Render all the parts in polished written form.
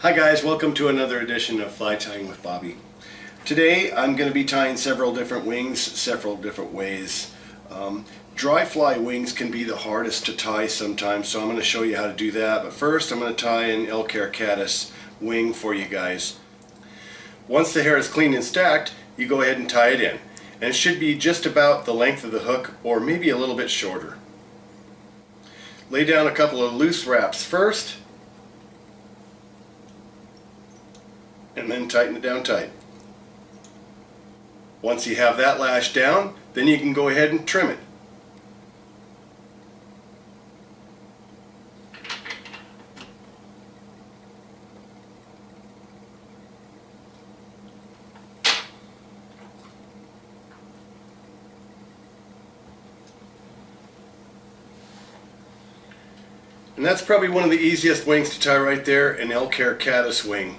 Hi guys, welcome to another edition of Fly Tying with Bobby. Today I'm going to be tying several different wings, several different ways. Dry fly wings can be the hardest to tie sometimes, so I'm going to show you how to do that. But first I'm going to tie an Elk Hair wing for you guys. Once the hair is clean and stacked, you go ahead and tie it in. And it should be just about the length of the hook, or maybe a little bit shorter. Lay down a couple of loose wraps first, and then tighten it down tight. Once you have that lashed down, then you can go ahead and trim it. And that's probably one of the easiest wings to tie right there, an Elk Hair wing.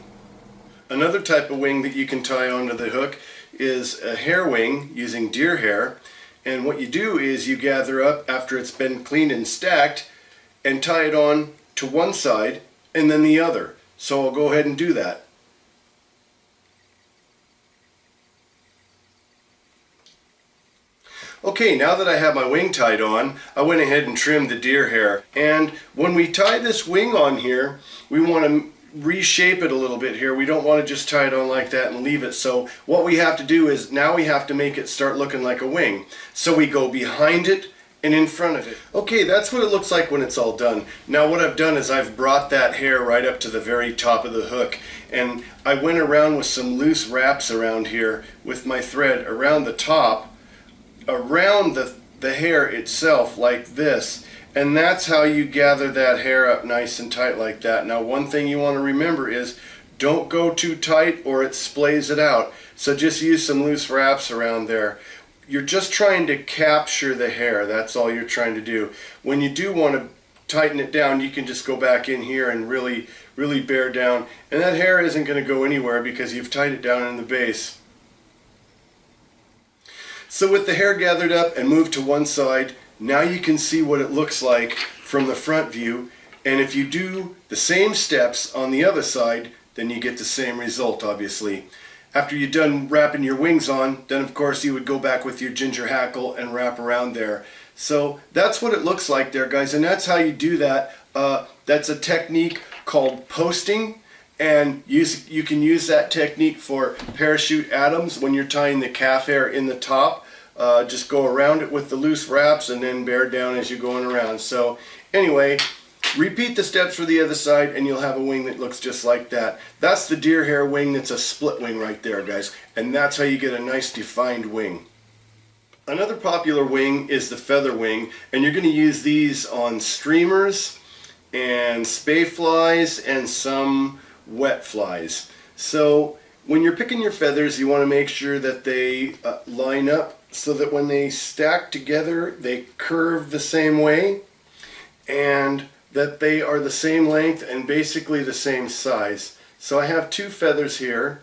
Another type of wing that you can tie onto the hook is a hair wing using deer hair. And what you do is you gather up after it's been cleaned and stacked and tie it on to one side and then the other. So I'll go ahead and do that. Okay, now that I have my wing tied on, I went ahead and trimmed the deer hair. And when we tie this wing on here, we want to reshape it a little bit here. We don't want to just tie it on like that and leave it. So what we have to do is now we have to make it start looking like a wing. So we go behind it and in front of it. Okay, that's what it looks like when it's all done. Now what I've done is I've brought that hair right up to the very top of the hook, and I went around with some loose wraps around here with my thread around the top, around the hair itself like this. And that's how you gather that hair up nice and tight like that. Now one thing you want to remember is don't go too tight or it splays it out. So just use some loose wraps around there. You're just trying to capture the hair. That's all you're trying to do. When you do want to tighten it down, you can just go back in here and really bear down. And that hair isn't going to go anywhere because you've tied it down in the base. So with the hair gathered up and moved to one side, now you can see what it looks like from the front view, and if you do the same steps on the other side, then you get the same result, obviously. After you're done wrapping your wings on, then of course you would go back with your ginger hackle and wrap around there. So that's what it looks like there, guys, and that's how you do that. That's a technique called posting, and you can use that technique for parachute atoms when you're tying the calf hair in the top. Just go around it with the loose wraps and then bear down as you're going around. So anyway, repeat the steps for the other side and you'll have a wing that looks just like that. That's the deer hair wing. That's a split wing right there, guys. And that's how you get a nice defined wing. Another popular wing is the feather wing, and you're going to use these on streamers and spay flies and some wet flies. So when you're picking your feathers, you want to make sure that they line up so that when they stack together they curve the same way and that they are the same length and basically the same size. So I have two feathers here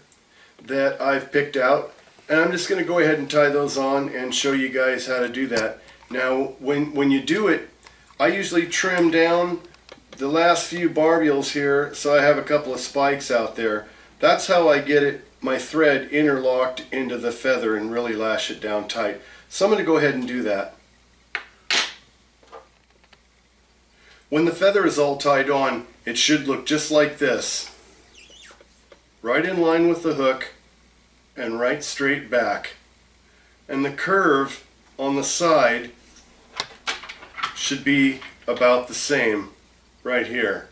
that I've picked out, and I'm just going to go ahead and tie those on and show you guys how to do that. Now when you do it, I usually trim down the last few barbules here so I have a couple of spikes out there. That's how I get my thread interlocked into the feather and really lash it down tight. So I'm going to go ahead and do that. When the feather is all tied on, it should look just like this. Right in line with the hook and right straight back. And the curve on the side should be about the same right here.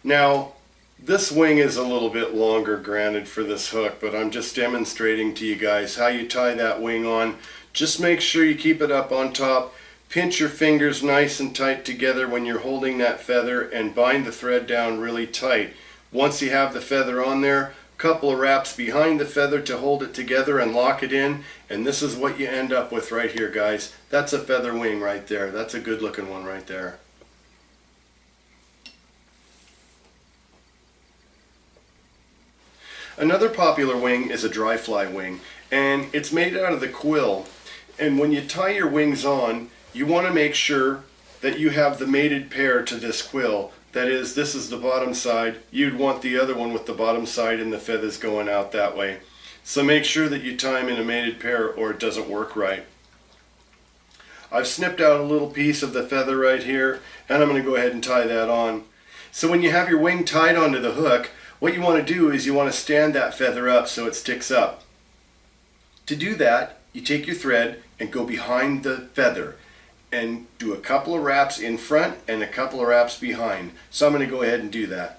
Now, this wing is a little bit longer, granted, for this hook, but I'm just demonstrating to you guys how you tie that wing on. Just make sure you keep it up on top. Pinch your fingers nice and tight together when you're holding that feather and bind the thread down really tight. Once you have the feather on there, a couple of wraps behind the feather to hold it together and lock it in, and this is what you end up with right here, guys. That's a feather wing right there. That's a good looking one right there. Another popular wing is a dry fly wing, and it's made out of the quill. And when you tie your wings on, you want to make sure that you have the mated pair to this quill. that is, this is the bottom side, you'd want the other one with the bottom side and the feathers going out that way. So make sure that you tie them in a mated pair or it doesn't work right. I've snipped out a little piece of the feather right here, and I'm going to go ahead and tie that on. So when you have your wing tied onto the hook, what you want to do is you want to stand that feather up so it sticks up. To do that, you take your thread and go behind the feather and do a couple of wraps in front and a couple of wraps behind. So I'm going to go ahead and do that.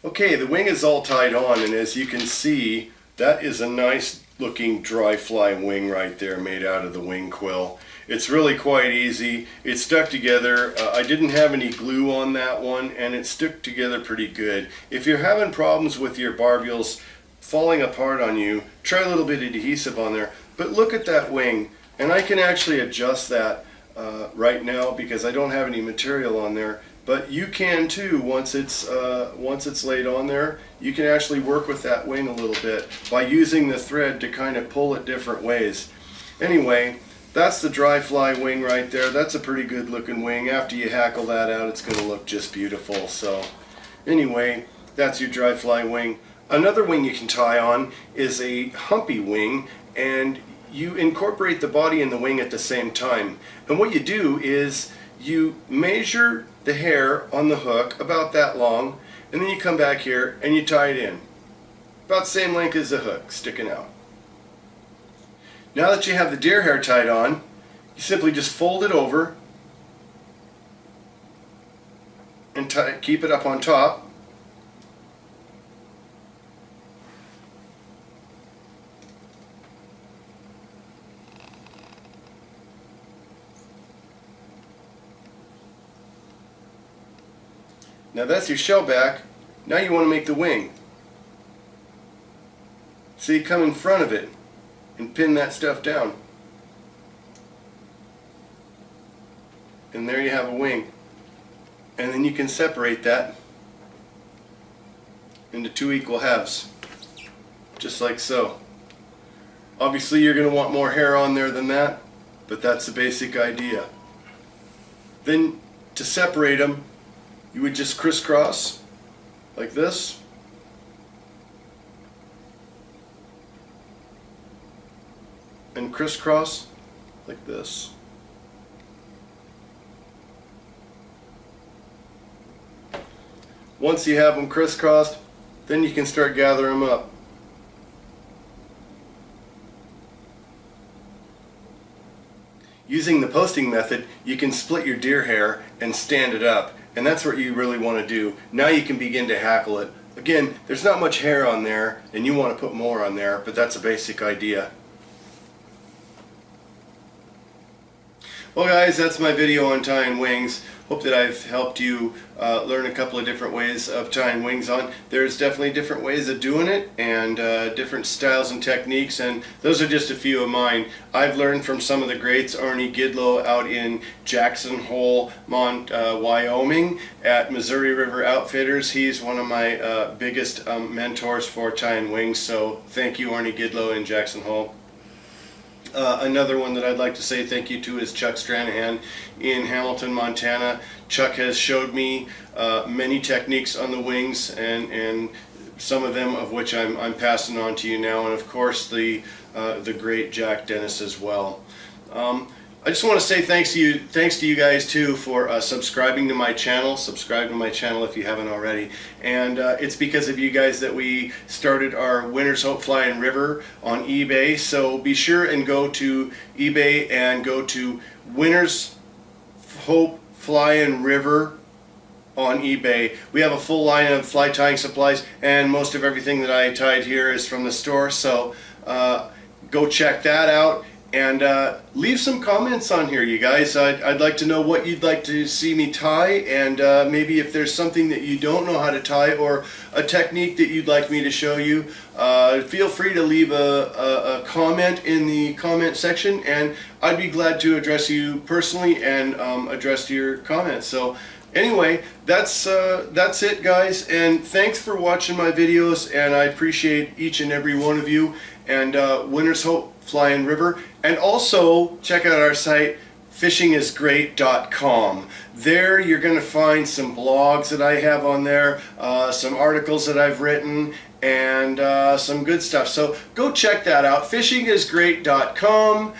Okay, the wing is all tied on, and as you can see, that is a nice looking dry fly wing right there made out of the wing quill. It's really quite easy. It's stuck together. I didn't have any glue on that one, and it stuck together pretty good. If you're having problems with your barbules falling apart on you, try a little bit of adhesive on there. But look at that wing, and I can actually adjust that right now because I don't have any material on there. But you can too once it's laid on there. You can actually work with that wing a little bit by using the thread to kind of pull it different ways. Anyway, that's the dry fly wing right there. That's a pretty good looking wing. After you hackle that out, it's going to look just beautiful. So anyway, that's your dry fly wing. Another wing you can tie on is a humpy wing, and you incorporate the body and the wing at the same time. And what you do is you measure the hair on the hook about that long, and then you come back here and you tie it in. About the same length as the hook sticking out. Now that you have the deer hair tied on, you simply just fold it over and keep it up on top. Now that's your shell back. Now you want to make the wing. So you come in front of it and pin that stuff down. And there you have a wing. And then you can separate that into two equal halves. Just like so. Obviously you're going to want more hair on there than that, but that's the basic idea. Then to separate them, you would just crisscross like this. And crisscross like this. Once you have them crisscrossed, then you can start gathering them up. Using the posting method, you can split your deer hair and stand it up, and that's what you really want to do. Now you can begin to hackle it. Again, there's not much hair on there, and you want to put more on there, but that's a basic idea. Well guys, that's my video on tying wings. Hope that I've helped you learn a couple of different ways of tying wings on. There's definitely different ways of doing it and different styles and techniques, and those are just a few of mine. I've learned from some of the greats, Arnie Gidlow out in Jackson Hole, Wyoming at Missouri River Outfitters. He's one of my biggest mentors for tying wings, so thank you Arnie Gidlow in Jackson Hole. Another one that I'd like to say thank you to is Chuck Stranahan in Hamilton, Montana. Chuck has showed me many techniques on the wings, and some of them of which I'm passing on to you now, and of course the great Jack Dennis as well. I just want to say thanks to you guys too for subscribing to my channel. Subscribe to my channel if you haven't already. And it's because of you guys that we started our Winter's Hope Fly and River on eBay. So be sure and go to eBay and go to Winter's Hope Fly and River on eBay. We have a full line of fly tying supplies, and most of everything that I tied here is from the store. So go check that out. And leave some comments on here, you guys. I'd like to know what you'd like to see me tie, and maybe if there's something that you don't know how to tie or a technique that you'd like me to show you, feel free to leave a comment in the comment section, and I'd be glad to address you personally and address your comments. So anyway, that's it guys, and thanks for watching my videos, and I appreciate each and every one of you. And Winter's Hope fly in river. And also check out our site, fishingisgreat.com. There you're going to find some blogs that I have on there, some articles that I've written, and some good stuff. So go check that out, fishingisgreat.com.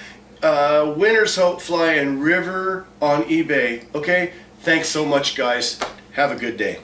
Winners Hope Fly in River on eBay. Okay, thanks so much, guys. Have a good day.